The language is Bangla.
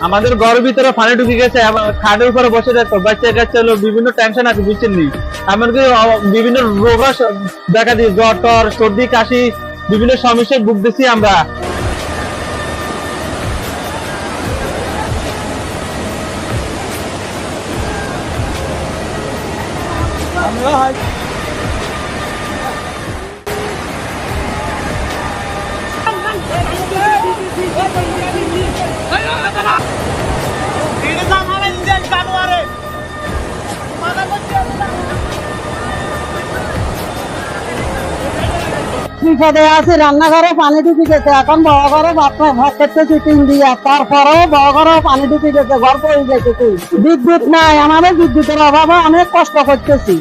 আমাদের ঘরের ভিতরে পানি ঢুকে গেছে, খাটের উপরে বসে থাকতো, বাচ্চা কাচ্চা হলো, বিভিন্ন টেনশন আছে বুঝছেন নি। এমনকি বিভিন্ন রোগ দেখা দিই, জ্বর টর সর্দি কাশি বিভিন্ন সমস্যায় ভুগতেছি আমরা। বিপদে আছে, রান্নাঘরে পানি ঢুকে গেছে, এখন বড় ঘরে ভাত করতেছি টিন দিয়া, তারপরেও বড় ঘরে পানি ঢুকে গেছে, ঘর পড়ে গেছে। বিদ্যুৎ নাই, আমাদের বিদ্যুতের অভাবে অনেক কষ্ট করতেছি।